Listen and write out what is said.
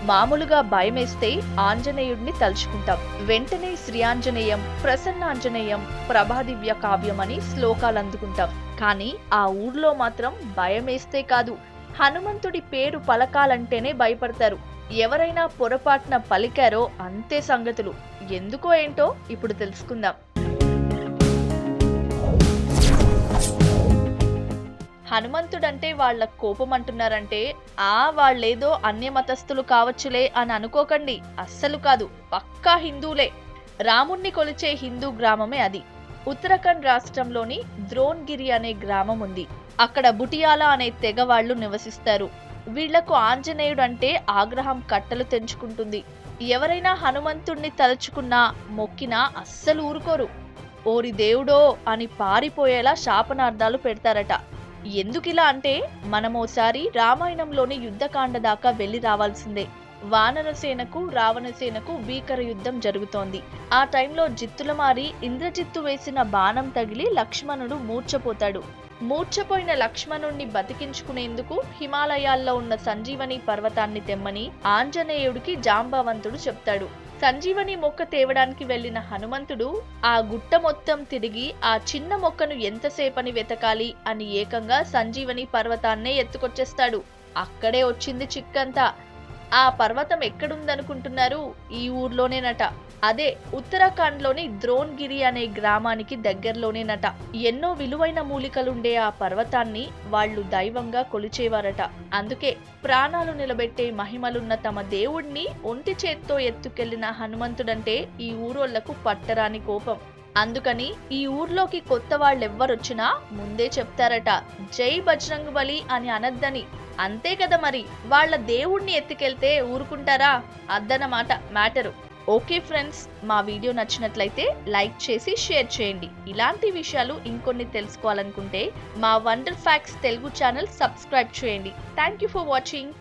మామూలుగా భయమేస్తే ఆంజనేయుడిని తలుచుకుంటాం. వెంటనే శ్రీఆంజనేయం, ప్రసన్నాంజనేయం, ప్రభాదివ్య కావ్యం అని శ్లోకాలు అందుకుంటాం. కానీ ఆ ఊర్లో మాత్రం భయమేస్తే కాదు, హనుమంతుడి పేరు పలకాలంటేనే భయపడతారు. ఎవరైనా పొరపాటున పలికారో అంతే సంగతులు. ఎందుకో ఏంటో ఇప్పుడు తెలుసుకుందాం. హనుమంతుడంటే వాళ్ళ కోపం అంటున్నారంటే వాళ్ళేదో అన్యమతస్థులు కావచ్చులే అని అనుకోకండి. అస్సలు కాదు, పక్కా హిందువులే. రాముణ్ణి కొలిచే హిందూ గ్రామమే అది. ఉత్తరాఖండ్ రాష్ట్రంలోని ద్రోణగిరి అనే గ్రామం ఉంది. అక్కడ బుటియాలా అనే తెగ వాళ్ళు నివసిస్తారు. వీళ్లకు ఆంజనేయుడు అంటే ఆగ్రహం కట్టలు తెంచుకుంటుంది. ఎవరైనా హనుమంతుణ్ణి తలుచుకున్నా, మొక్కినా అస్సలు ఊరుకోరు. ఓరి దేవుడో అని పారిపోయేలా శాపనార్థాలు పెడతారట. ఎందుకిలా అంటే మనమోసారి రామాయణంలోని యుద్ధకాండ దాకా వెళ్లి రావాల్సిందే. వానరసేనకు రావణసేనకు భీకర యుద్ధం జరుగుతోంది. ఆ టైంలో జిత్తులమారి ఇంద్రజిత్తు వేసిన బాణం తగిలి లక్ష్మణుడు మూర్ఛపోతాడు. మూర్ఛపోయిన లక్ష్మణుణ్ణి బతికించుకునేందుకు హిమాలయాల్లో ఉన్న సంజీవని పర్వతాన్ని తెమ్మని ఆంజనేయుడికి జాంబవంతుడు చెప్తాడు. సంజీవని మొక్క తేవడానికి వెళ్లిన హనుమంతుడు ఆ గుట్ట మొత్తం తిరిగి ఆ చిన్న మొక్కను ఎంతసేపని వెతకాలి అని ఏకంగా సంజీవని పర్వతాన్నే ఎత్తుకొచ్చేస్తాడు. అక్కడే వచ్చింది చిక్కంతా. ఆ పర్వతం ఎక్కడుందనుకుంటున్నారు? ఈ ఊర్లోనేనట. అదే ఉత్తరాఖండ్లోని ద్రోణగిరి అనే గ్రామానికి దగ్గరలోనేనట. ఎన్నో విలువైన మూలికలుండే ఆ పర్వతాన్ని వాళ్ళు దైవంగా కొలిచేవారట. అందుకే ప్రాణాలు నిలబెట్టే మహిమలున్న తమ దేవుణ్ణి ఒంటి చేత్తో ఎత్తుకెళ్లిన హనుమంతుడంటే ఈ ఊరోళ్లకు పట్టరాని కోపం. అందుకని ఈ ఊర్లోకి కొత్త వాళ్ళెవ్వరొచ్చినా ముందే చెప్తారట, జై బజరంగ్ బలి అని అనద్దని. అంతే కదా మరి, వాళ్ళ దేవుణ్ణి ఎత్తుకెళ్తే ఊరుకుంటారా? అద్దనమాట మ్యాటరు. ఓకే ఫ్రెండ్స్, మా వీడియో నచ్చినట్లయితే లైక్ చేసి షేర్ చేయండి. ఇలాంటి విషయాలు ఇంకొన్ని తెలుసుకోవాలనుకుంటే మా wonder facts Telugu channel subscribe చేయండి. Thank you for watching.